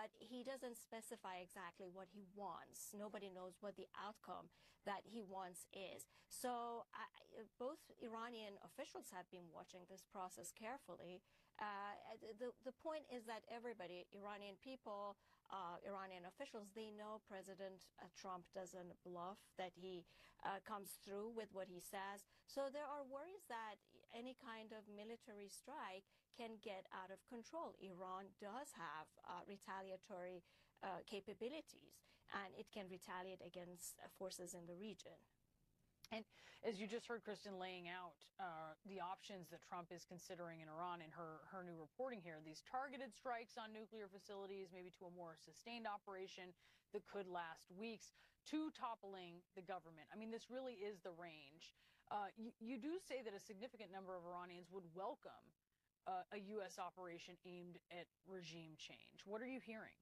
but he doesn't specify exactly what he wants. Nobody knows what the outcome that he wants is. So both Iranian officials have been watching this process carefully. The point is that everybody, Iranian people, Iranian officials, they know President Trump doesn't bluff, that he comes through with what he says. So there are worries that any kind of military strike can get out of control. Iran does have retaliatory capabilities, and it can retaliate against forces in the region. And as you just heard Kristen laying out the options that Trump is considering in Iran in her new reporting here, these targeted strikes on nuclear facilities, maybe to a more sustained operation that could last weeks, to toppling the government. I mean, this really is the range. You do say that a significant number of Iranians would welcome a U.S. operation aimed at regime change. What are you hearing?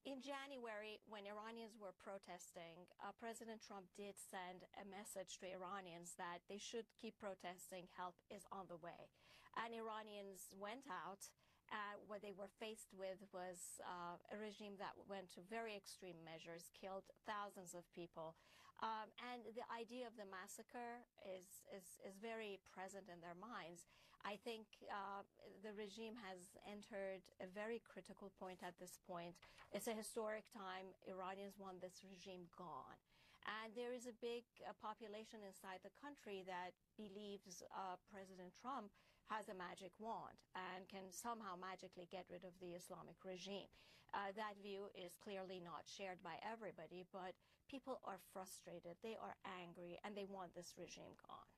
In January, when Iranians were protesting, President Trump did send a message to Iranians that they should keep protesting, help is on the way. And Iranians went out. What they were faced with was a regime that went to very extreme measures, killed thousands of people. And the idea of the massacre is very present in their minds. I think the regime has entered a very critical point at this point. It's a historic time. Iranians want this regime gone. And there is a big population inside the country that believes President Trump has a magic wand and can somehow magically get rid of the Islamic regime. That view is clearly not shared by everybody, but people are frustrated, they are angry, and they want this regime gone.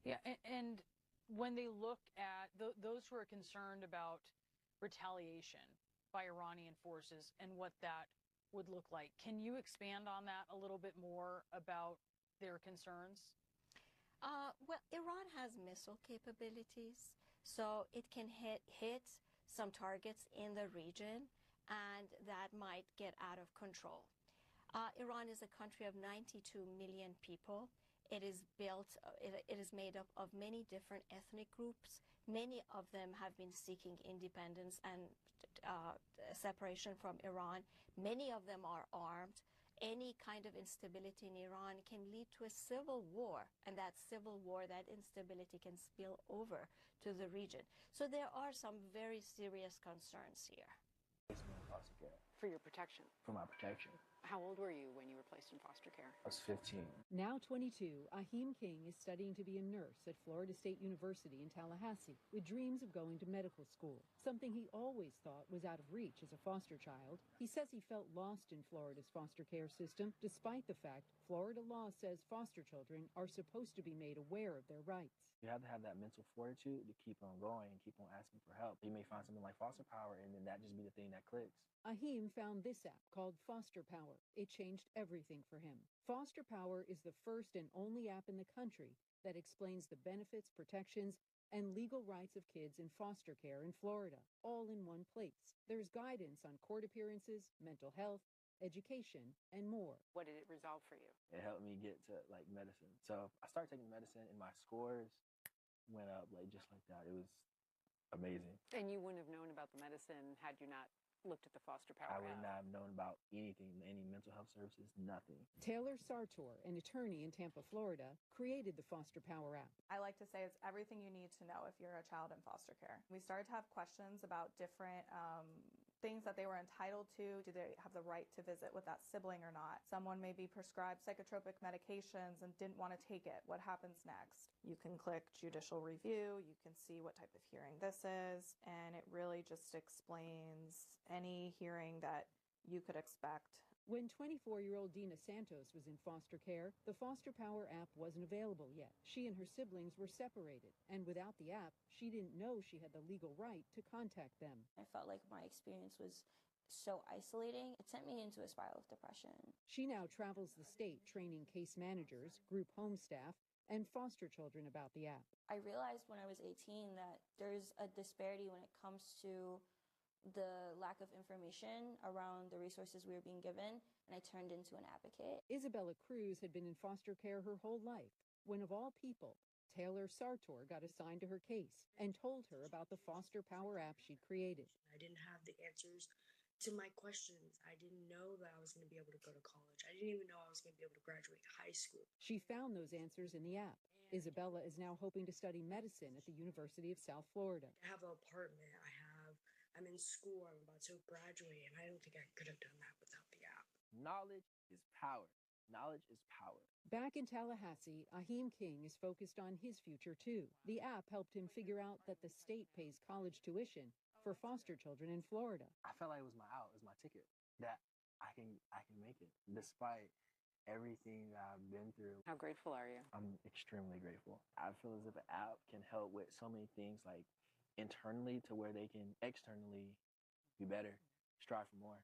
Yeah, and when they look at those who are concerned about retaliation by Iranian forces and what that would look like, can you expand on that a little bit more about their concerns? Well, Iran has missile capabilities, so it can hit some targets in the region, and that might get out of control. Iran is a country of 92 million people. It is made up of many different ethnic groups. Many of them have been seeking independence and separation from Iran. Many of them are armed. Any kind of instability in Iran can lead to a civil war, and that civil war, that instability can spill over to the region. So there are some very serious concerns here. For your protection? For my protection. How old were you when you were placed in foster care? I was 15. Now 22, Ahim King is studying to be a nurse at Florida State University in Tallahassee with dreams of going to medical school, something he always thought was out of reach as a foster child. He says he felt lost in Florida's foster care system, despite the fact Florida law says foster children are supposed to be made aware of their rights. You have to have that mental fortitude to keep on going and keep on asking for help. You may find something like Foster Power, and then that just be the thing that clicks. Ahim found this app called Foster Power. It changed everything for him. Foster Power is the first and only app in the country that explains the benefits, protections, and legal rights of kids in foster care in Florida, all in one place. There's guidance on court appearances, mental health, education, and more. What did it resolve for you? It helped me get to medicine. So I started taking medicine, and my scores went up just like that. It was amazing. And you wouldn't have known about the medicine had you not looked at the Foster Power I would app. not have known about anything, any mental health services, nothing. Taylor Sartor, an attorney in Tampa, Florida, created the Foster Power app. I like to say it's everything you need to know if you're a child in foster care. We started to have questions about different things that they were entitled to. Do they have the right to visit with that sibling or not? Someone may be prescribed psychotropic medications and didn't want to take it. What happens next? You can click judicial review. You can see what type of hearing this is, and it really just explains any hearing that you could expect. When 24-year-old Dina Santos was in foster care, the Foster Power app wasn't available yet. She and her siblings were separated, and without the app, she didn't know she had the legal right to contact them. I felt like my experience was so isolating. It sent me into a spiral of depression. She now travels the state training case managers, group home staff, and foster children about the app. I realized when I was 18 that there's a disparity when it comes to the lack of information around the resources we were being given, and I turned into an advocate. Isabella Cruz had been in foster care her whole life when, of all people, Taylor Sartor got assigned to her case and told her about the Foster Power app she'd created. I didn't have the answers to my questions. I didn't know that I was going to be able to go to college. I didn't even know I was going to be able to graduate high school. She found those answers in the app. Isabella is now hoping to study medicine at the University of South Florida. I have an apartment. I'm in school. I'm about to graduate, and I don't think I could have done that without the app. Knowledge is power. Knowledge is power. Back in Tallahassee, Ahim King is focused on his future too. The app helped him figure out that the state pays college tuition for foster children in Florida. I felt like it was my out, it was my ticket, that I can make it despite everything that I've been through. How grateful are you? I'm extremely grateful. I feel as if an app can help with so many things, like internally to where they can externally be better, strive for more.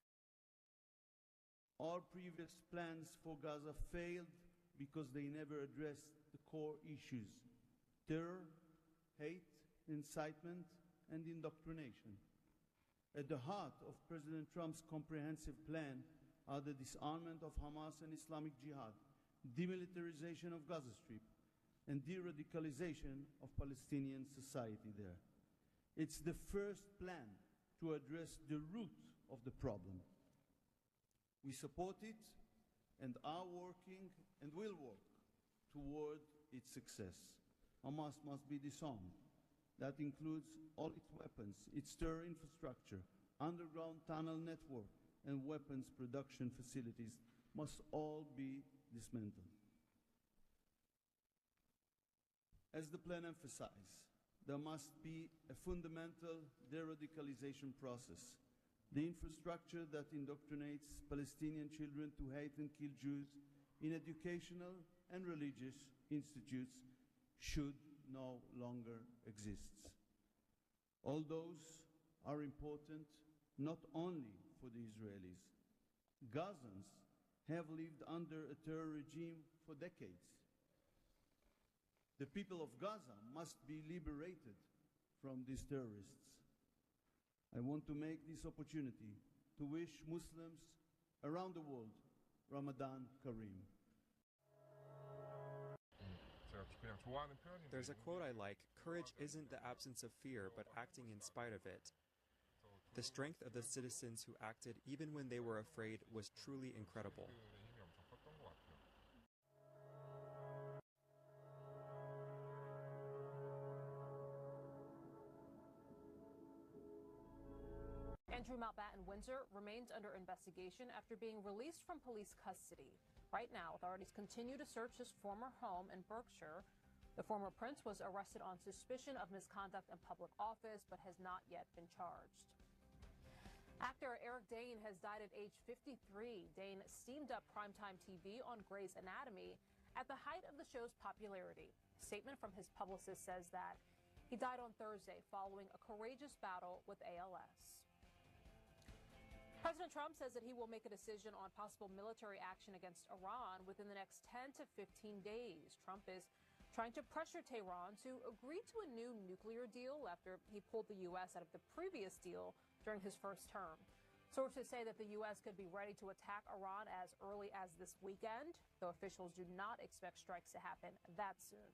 Our previous plans for Gaza failed because they never addressed the core issues: terror, hate, incitement, and indoctrination. At the heart of President Trump's comprehensive plan are the disarmament of Hamas and Islamic Jihad, demilitarization of Gaza Strip, and de-radicalization of Palestinian society there. It's the first plan to address the root of the problem. We support it and are working and will work toward its success. Hamas must be disarmed. That includes all its weapons, its terror infrastructure, underground tunnel network, and weapons production facilities must all be dismantled. As the plan emphasized, there must be a fundamental de-radicalization process. The infrastructure that indoctrinates Palestinian children to hate and kill Jews in educational and religious institutes should no longer exist. All those are important not only for the Israelis. Gazans have lived under a terror regime for decades. The people of Gaza must be liberated from these terrorists. I want to make this opportunity to wish Muslims around the world Ramadan Kareem. There's a quote I like: "Courage isn't the absence of fear, but acting in spite of it." The strength of the citizens who acted even when they were afraid was truly incredible. Andrew Mountbatten Windsor remains under investigation after being released from police custody. Right now, authorities continue to search his former home in Berkshire. The former prince was arrested on suspicion of misconduct in public office, but has not yet been charged. Actor Eric Dane has died at age 53. Dane steamed up primetime TV on Grey's Anatomy at the height of the show's popularity. A statement from his publicist says that he died on Thursday following a courageous battle with ALS. President Trump says that he will make a decision on possible military action against Iran within the next 10 to 15 days. Trump is trying to pressure Tehran to agree to a new nuclear deal after he pulled the U.S. out of the previous deal during his first term. Sources say that the U.S. could be ready to attack Iran as early as this weekend, though officials do not expect strikes to happen that soon.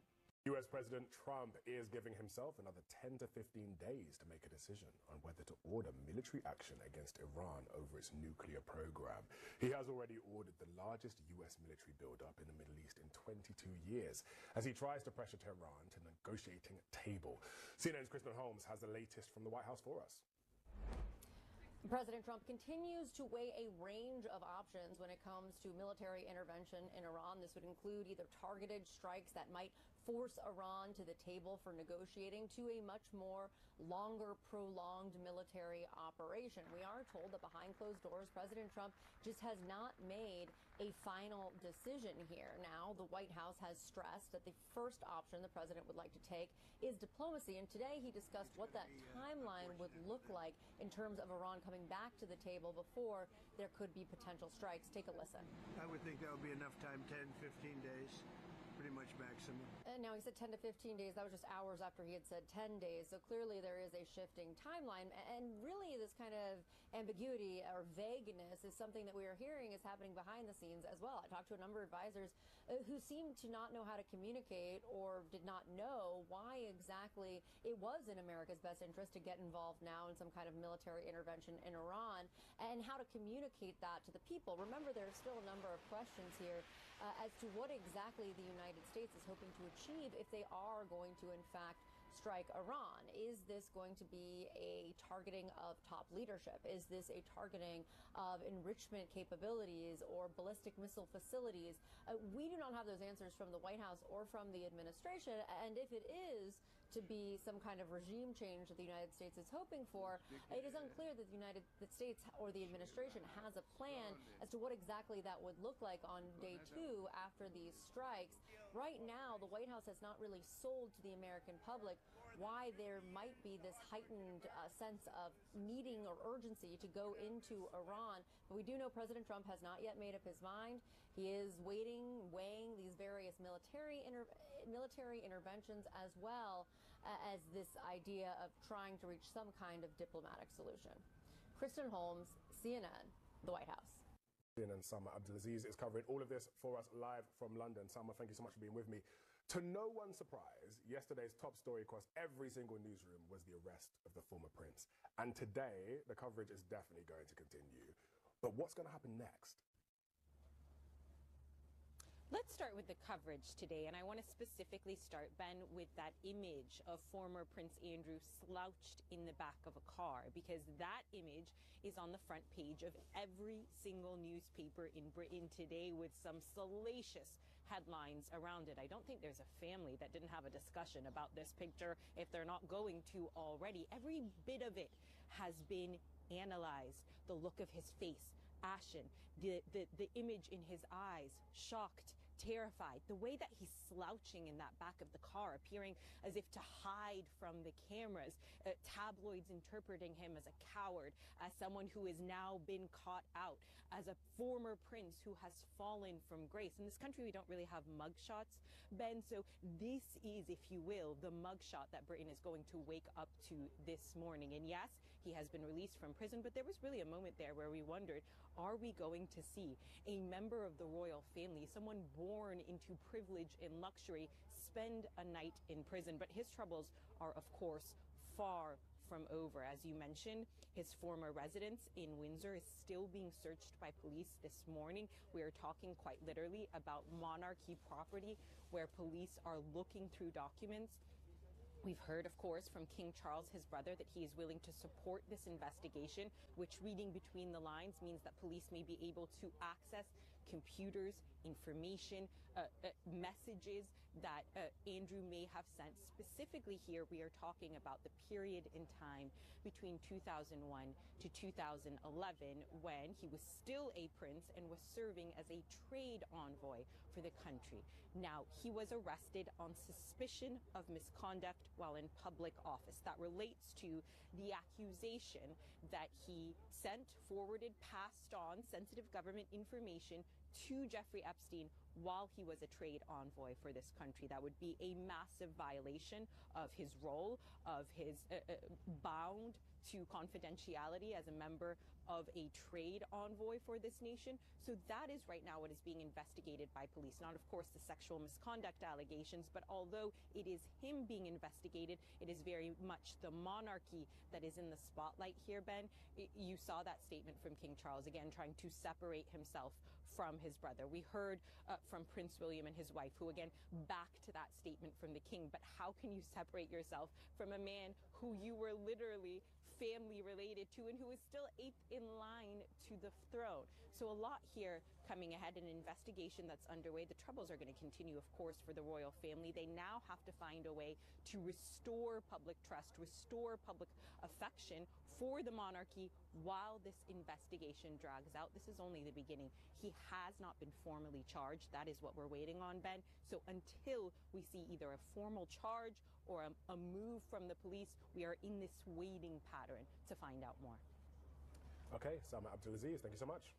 U.S. President Trump is giving himself another 10 to 15 days to make a decision on whether to order military action against Iran over its nuclear program. He has already ordered the largest U.S. military buildup in the Middle East in 22 years as he tries to pressure Tehran to negotiating table. CNN's Kristen Holmes has the latest from the White House for us. President Trump continues to weigh a range of options when it comes to military intervention in Iran. This would include either targeted strikes that might force Iran to the table for negotiating to a much more longer, prolonged military operation. We are told that behind closed doors, President Trump just has not made a final decision here. Now, the White House has stressed that the first option the president would like to take is diplomacy. And today he discussed what that timeline would look like in terms of Iran coming back to the table before there could be potential strikes. Take a listen. I would think that would be enough time, 10, 15 days. Pretty much maximum. And now he said 10 to 15 days. That was just hours after he had said 10 days. So clearly there is a shifting timeline. And really this kind of ambiguity or vagueness is something that we are hearing is happening behind the scenes as well. I talked to a number of advisors who seemed to not know how to communicate or did not know why exactly it was in America's best interest to get involved now in some kind of military intervention in Iran, and how to communicate that to the people. Remember, there are still a number of questions here as to what exactly the United States is hoping to achieve if they are going to, in fact, strike Iran. Is this going to be a targeting of top leadership? Is this a targeting of enrichment capabilities or ballistic missile facilities? We do not have those answers from the White House or from the administration. And if it is to be some kind of regime change that the United States is hoping for, it is unclear that the United States or the administration has a plan as to what exactly that would look like on day 2 after these strikes. Right now, the White House has not really sold to the American public why there might be this heightened sense of needing or urgency to go into Iran. But we do know President Trump has not yet made up his mind. He is waiting, weighing these various military interventions as well as this idea of trying to reach some kind of diplomatic solution. Kristen Holmes, CNN, the White House. And Sama Abdulaziz is covering all of this for us live from London. Sama, thank you so much for being with me. To no one's surprise, yesterday's top story across every single newsroom was the arrest of the former prince. And today, the coverage is definitely going to continue. But what's going to happen next? Let's start with the coverage today, and I want to specifically start, Ben, with that image of former Prince Andrew slouched in the back of a car, because that image is on the front page of every single newspaper in Britain today with some salacious headlines around it. I don't think there's a family that didn't have a discussion about this picture if they're not going to already. Every bit of it has been analyzed. The look of his face, ashen, the image in his eyes, shocked, terrified, the way that he's slouching in that back of the car, appearing as if to hide from the cameras, tabloids interpreting him as a coward, as someone who has now been caught out, as a former prince who has fallen from grace. In this country, we don't really have mugshots, Ben, so this is, if you will, the mugshot that Britain is going to wake up to this morning. And yes, he has been released from prison, but there was really a moment there where we wondered, are we going to see a member of the royal family, someone born into privilege and luxury, spend a night in prison? But his troubles are, of course, far from over. As you mentioned, his former residence in Windsor is still being searched by police this morning. We are talking quite literally about monarchy property where police are looking through documents. We've heard, of course, from King Charles, his brother, that he is willing to support this investigation, which, reading between the lines, means that police may be able to access computers, information, messages that Andrew may have sent. Specifically here, we are talking about the period in time between 2001 to 2011, when he was still a prince and was serving as a trade envoy for the country. Now, he was arrested on suspicion of misconduct while in public office. That relates to the accusation that he sent, forwarded, passed on sensitive government information to Jeffrey Epstein while he was a trade envoy for this country. That would be a massive violation of his role, of his bound to confidentiality as a member of a trade envoy for this nation. So that is right now what is being investigated by police. Not, of course, the sexual misconduct allegations, but although it is him being investigated, it is very much the monarchy that is in the spotlight here, Ben. You saw that statement from King Charles, again, trying to separate himself from his brother. We heard from Prince William and his wife, who again backed that statement from the king. But how can you separate yourself from a man who you were literally family related to and who is still eighth in line to the throne? So a lot here coming ahead, an investigation that's underway. The troubles are going to continue, of course, for the royal family. They now have to find a way to restore public trust, restore public affection for the monarchy while this investigation drags out. This is only the beginning. He has not been formally charged. That is what we're waiting on, Ben. So until we see either a formal charge or a move from the police, we are in this waiting pattern to find out more. Okay, Sama Abdulaziz, thank you so much.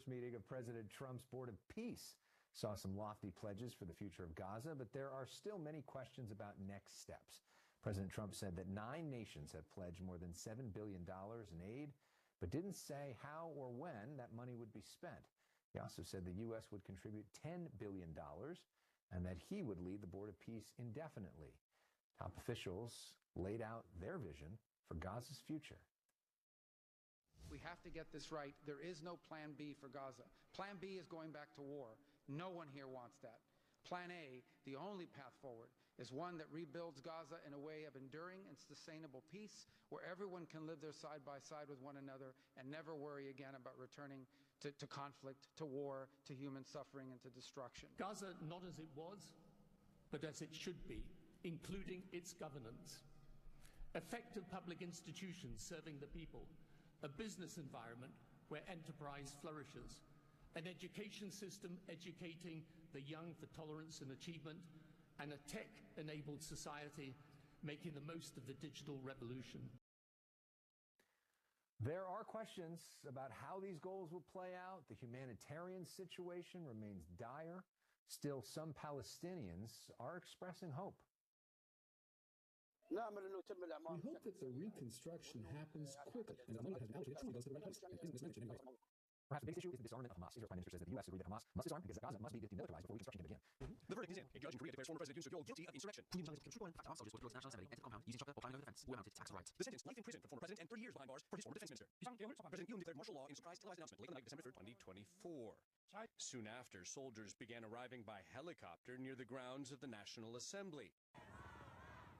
Meeting of President Trump's Board of Peace saw some lofty pledges for the future of Gaza, but there are still many questions about next steps. President Trump said that 9 nations have pledged more than $7 billion in aid but didn't say how or when that money would be spent. He also said the U.S. would contribute $10 billion and that he would lead the Board of Peace indefinitely. Top officials laid out their vision for Gaza's future. We have to get this right. There is no plan B for Gaza. Plan B is going back to war. No one here wants that. Plan A, the only path forward, is one that rebuilds Gaza in a way of enduring and sustainable peace, where everyone can live there side by side with one another and never worry again about returning to conflict, to war, to human suffering, and to destruction. Gaza not as it was, but as it should be, including its governance. Effective public institutions serving the people, a business environment where enterprise flourishes, an education system educating the young for tolerance and achievement, and a tech-enabled society making the most of the digital revolution. There are questions about how these goals will play out. The humanitarian situation remains dire. Still, some Palestinians are expressing hope. We hope that the reconstruction happens quickly and the money that has been allocated truly goes to the right place and isn't mismanaged in any way. Perhaps the biggest issue is the disarmament of Hamas. Israel's prime minister says that the U.S. agreed that Hamas must disarm because Gaza must be demilitarized before reconstruction can begin. The verdict is in. A judge in Korea declares former President Yoon Suk-yeol guilty of insurrection. Hamas soldiers were deployed to the National Assembly, entered the compound using chocolate while climbing over the fence, were mounted tax rights. The sentence, life in prison for former president and 30 years behind bars for his former defense minister. President Yoon declared martial law in a surprise televised announcement late on the night of December 3rd, 2024. Soon after, soldiers began arriving by helicopter near the grounds of the National Assembly.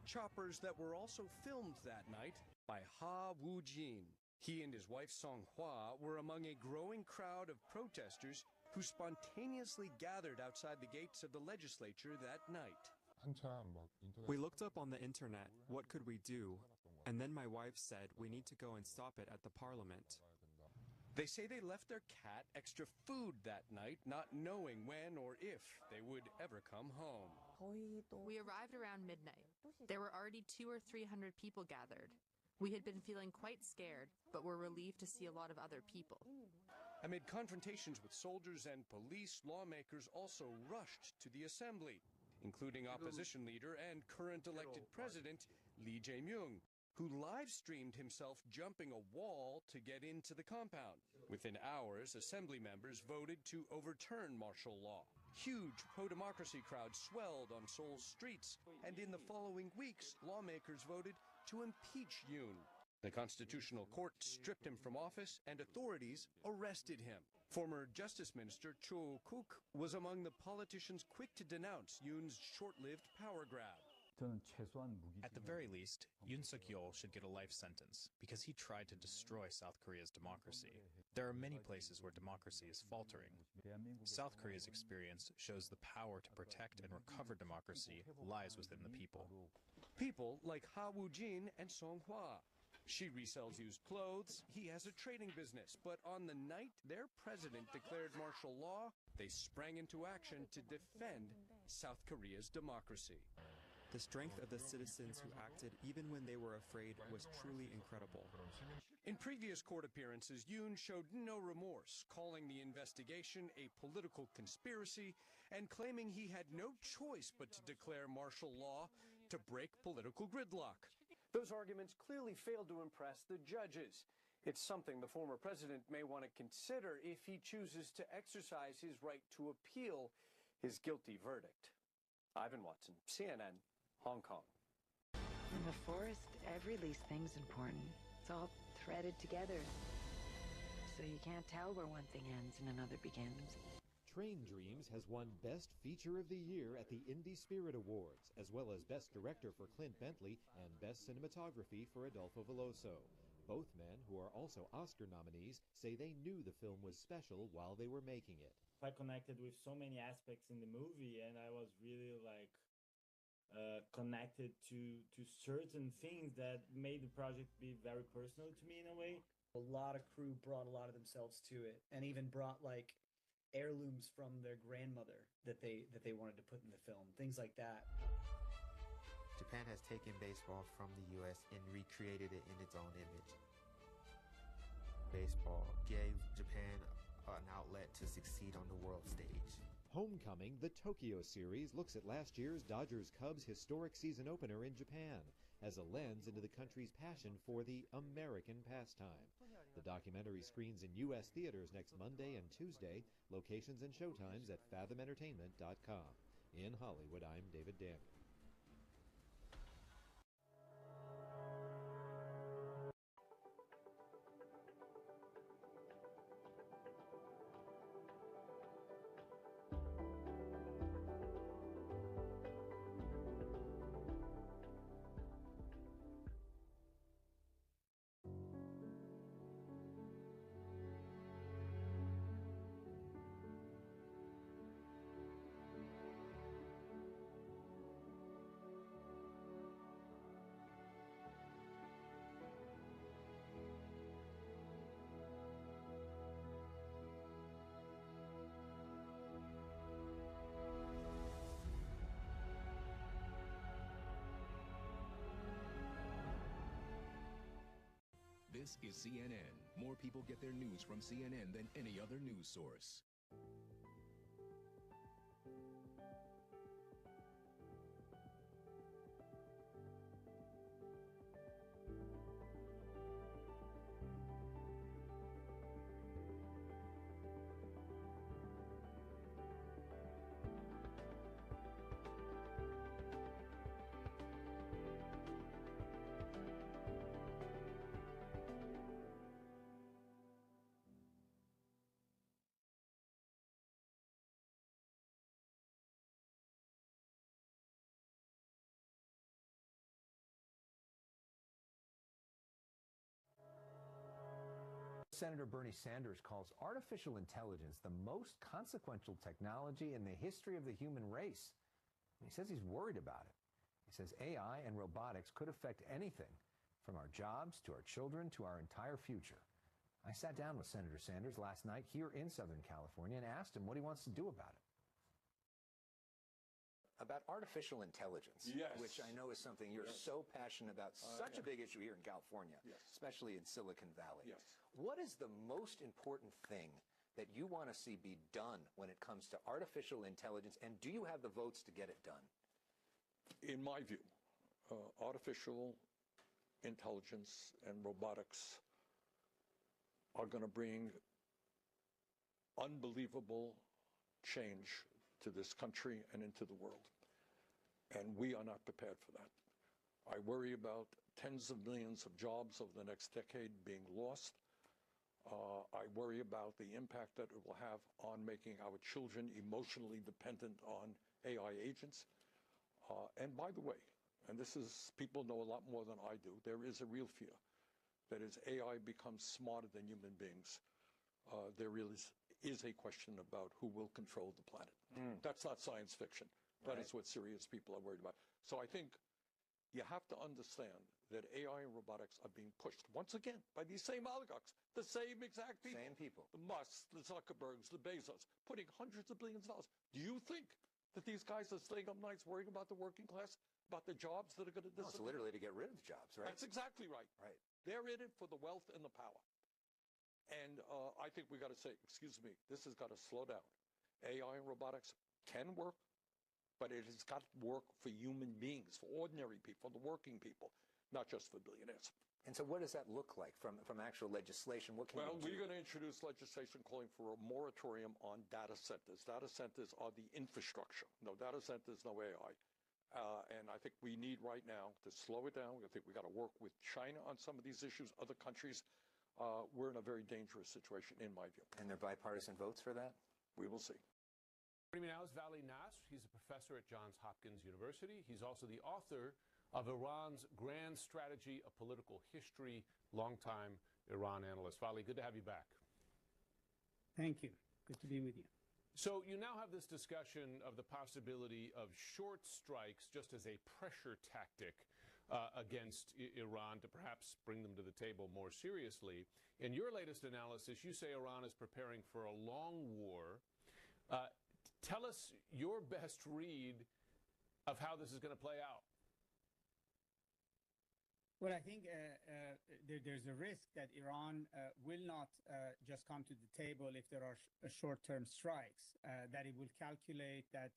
Choppers that were also filmed that night by Ha Woo-jin. He and his wife Song Hwa were among a growing crowd of protesters who spontaneously gathered outside the gates of the legislature that night. We looked up on the internet, what could we do? And then my wife said, we need to go and stop it at the parliament. They say they left their cat extra food that night, not knowing when or if they would ever come home. We arrived around midnight. There were already 200 or 300 people gathered. We had been feeling quite scared, but were relieved to see a lot of other people. Amid confrontations with soldiers and police, lawmakers also rushed to the assembly, including opposition leader and current elected president Lee Jae-myung, who live-streamed himself jumping a wall to get into the compound. Within hours, assembly members voted to overturn martial law. Huge pro-democracy crowds swelled on Seoul's streets, and in the following weeks, lawmakers voted to impeach Yoon. The Constitutional Court stripped him from office, and authorities arrested him. Former Justice Minister Cho Kook was among the politicians quick to denounce Yoon's short-lived power grab. At the very least, Yoon Suk-yeol should get a life sentence because he tried to destroy South Korea's democracy. There are many places where democracy is faltering. South Korea's experience shows the power to protect and recover democracy lies within the people. People like Ha Woo-jin and Song Hwa. She resells used clothes, he has a trading business, but on the night their president declared martial law, they sprang into action to defend South Korea's democracy. The strength of the citizens who acted even when they were afraid was truly incredible. In previous court appearances, Yoon showed no remorse, calling the investigation a political conspiracy and claiming he had no choice but to declare martial law to break political gridlock. Those arguments clearly failed to impress the judges. It's something the former president may want to consider if he chooses to exercise his right to appeal his guilty verdict. Ivan Watson, CNN, Hong Kong. In the forest, every least thing's important. It's all threaded together. So you can't tell where one thing ends and another begins. Train Dreams has won Best Feature of the Year at the Indie Spirit Awards, as well as Best Director for Clint Bentley and Best Cinematography for Adolfo Veloso. Both men, who are also Oscar nominees, say they knew the film was special while they were making it. I connected with so many aspects in the movie, and I was really connected to certain things that made the project be very personal to me in a way. A lot of crew brought a lot of themselves to it, and even brought like heirlooms from their grandmother that they wanted to put in the film, things like that. Japan has taken baseball from the U.S. and recreated it in its own image. Baseball gave Japan an outlet to succeed on the world stage. Homecoming, the Tokyo series, looks at last year's Dodgers-Cubs historic season opener in Japan as a lens into the country's passion for the American pastime. The documentary screens in U.S. theaters next Monday and Tuesday. Locations and showtimes at fathomentertainment.com. In Hollywood, I'm David Daniel. This is CNN. More people get their news from CNN than any other news source. Senator Bernie Sanders calls artificial intelligence the most consequential technology in the history of the human race. He says he's worried about it. He says AI and robotics could affect anything, from our jobs to our children to our entire future. I sat down with Senator Sanders last night here in Southern California and asked him what he wants to do about it. About artificial intelligence, yes, which I know is something you're so passionate about, such a big issue here in California, especially in Silicon Valley. What is the most important thing that you want to see be done when it comes to artificial intelligence, and do you have the votes to get it done? In my view, artificial intelligence and robotics are going to bring unbelievable change to this country and into the world. And we are not prepared for that. I worry about tens of millions of jobs over the next decade being lost. I worry about the impact that it will have on making our children emotionally dependent on AI agents. And by the way, and this is, people know a lot more than I do, there is a real fear that as AI becomes smarter than human beings, there really is a question about who will control the planet. That's not science fiction. That is what serious people are worried about. So I think you have to understand that AI and robotics are being pushed, once again, by these same oligarchs, the same exact people. Same people. The Musks, the Zuckerbergs, the Bezos, putting hundreds of billions of dollars. Do you think that these guys are staying up nights worrying about the working class, about the jobs that are going to disappear? No, it's literally to get rid of the jobs, right? That's exactly right. Right. They're in it for the wealth and the power. And I think we got to say, excuse me, this has got to slow down. AI and robotics can work, but it has got to work for human beings, for ordinary people, the working people, not just for billionaires. And so what does that look like from actual legislation? What can Well, we do? we're going to introduce legislation calling for a moratorium on data centers. Data centers are the infrastructure. No data centers, no AI. And I think we need right now to slow it down. I think we got to work with China on some of these issues, other countries. We're in a very dangerous situation, in my view. And there are bipartisan votes for that? We will see. Joining me now is Vali Nasr. He's a professor at Johns Hopkins University. He's also the author of Iran's Grand Strategy of Political History, longtime Iran analyst. Vali, good to have you back. Thank you. Good to be with you. So you now have this discussion of the possibility of short strikes just as a pressure tactic against Iran to perhaps bring them to the table more seriously. In your latest analysis, you say Iran is preparing for a long war. Tell us your best read of how this is going to play out. Well, I think there's a risk that Iran will not just come to the table if there are short-term strikes, that it will calculate that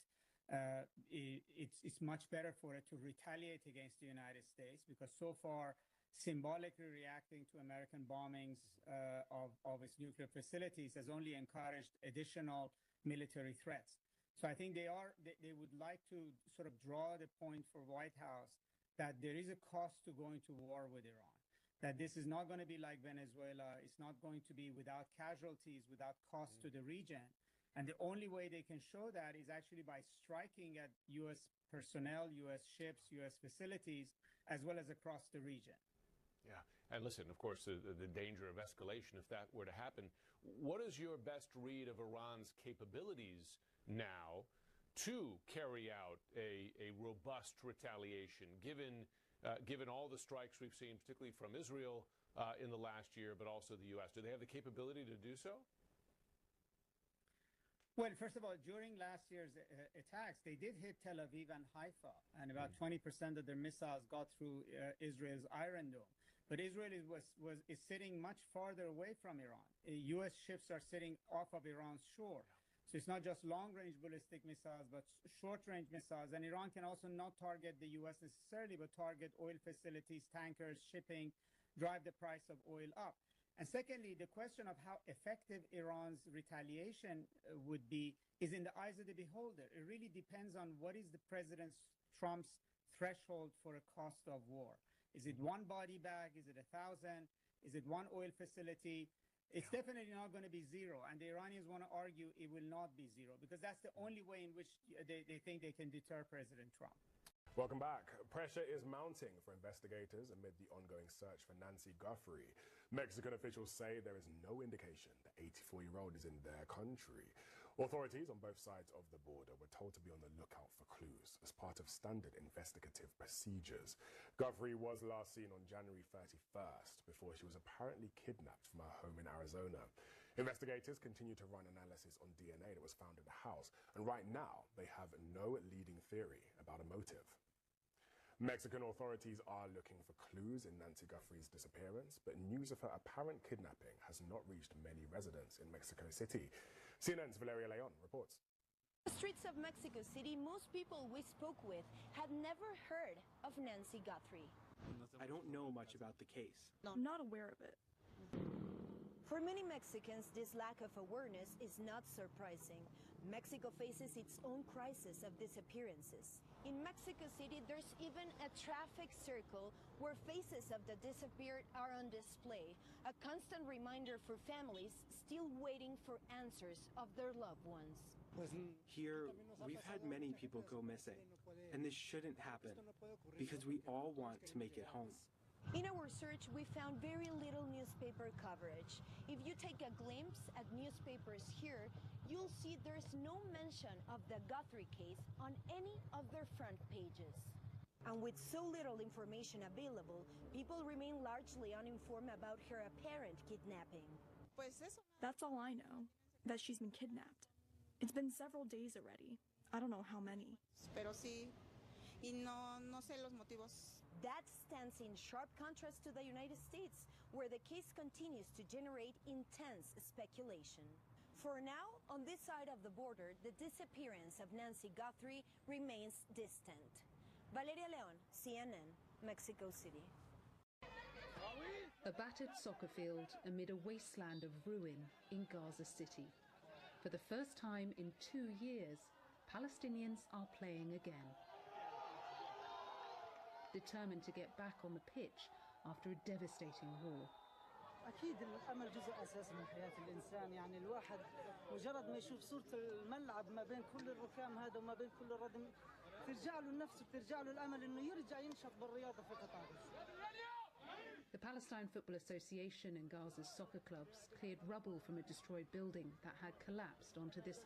it's much better for it to retaliate against the United States, because so far symbolically reacting to American bombings of its nuclear facilities has only encouraged additional military threats. So I think they would like to sort of draw the point for White House that there is a cost to going to war with Iran, that this is not going to be like Venezuela. It's not going to be without casualties, without cost to the region. And the only way they can show that is actually by striking at U.S. personnel, U.S. ships, U.S. facilities, as well as across the region. Yeah. And listen, of course, the danger of escalation, if that were to happen. What is your best read of Iran's capabilities now to carry out a robust retaliation, given all the strikes we've seen, particularly from Israel in the last year, but also the U.S.? Do they have the capability to do so? Well, first of all, during last year's attacks, they did hit Tel Aviv and Haifa, and about 20% of their missiles got through Israel's Iron Dome. But Israel is sitting much farther away from Iran. U.S. ships are sitting off of Iran's shore. So it's not just long-range ballistic missiles, but short-range missiles. And Iran can also not target the U.S. necessarily, but target oil facilities, tankers, shipping, drive the price of oil up. And secondly, the question of how effective Iran's retaliation would be is in the eyes of the beholder. It really depends on what is the President Trump's threshold for a cost of war. Is it one body bag? Is it 1,000? Is it one oil facility? It's definitely not going to be zero. And the Iranians want to argue it will not be zero, because that's the only way in which they think they can deter President Trump. Welcome back. Pressure is mounting for investigators amid the ongoing search for Nancy Guthrie. Mexican officials say there is no indication the 84-year-old is in their country. Authorities on both sides of the border were told to be on the lookout for clues as part of standard investigative procedures. Guthrie was last seen on January 31st before she was apparently kidnapped from her home in Arizona. Investigators continue to run analysis on DNA that was found in the house, and right now they have no leading theory about a motive. Mexican authorities are looking for clues in Nancy Guthrie's disappearance, but news of her apparent kidnapping has not reached many residents in Mexico City. CNN's Valeria Leon reports. On the streets of Mexico City, most people we spoke with had never heard of Nancy Guthrie. I don't know much about the case. I'm not aware of it. For many Mexicans, this lack of awareness is not surprising. Mexico faces its own crisis of disappearances. In Mexico City, there's even a traffic circle where faces of the disappeared are on display, a constant reminder for families still waiting for answers of their loved ones. Here, we've had many people go missing, and this shouldn't happen because we all want to make it home. In our search, we found very little newspaper coverage. If you take a glimpse at newspapers here, you'll see there's no mention of the Guthrie case on any of their front pages. And with so little information available, people remain largely uninformed about her apparent kidnapping. That's all I know, that she's been kidnapped. It's been several days already. I don't know how many. That stands in sharp contrast to the United States, where the case continues to generate intense speculation. For now, on this side of the border, the disappearance of Nancy Guthrie remains distant. Valeria Leon, CNN, Mexico City. A battered soccer field amid a wasteland of ruin in Gaza City. For the first time in 2 years, Palestinians are playing again. Determined to get back on the pitch after a devastating war. أكيد الأمل جزء أساسي من حياة الإنسان، يعني الواحد مجرد ما يشوف صورة الملعب ما بين كل الركام هذا وما بين كل الردم ترجع له النفس بترجع له الأمل إنه يرجع ينشط بالرياضة في قطاع غزة. The Palestine Football Association and Gaza's soccer clubs cleared rubble from a destroyed building that had collapsed onto this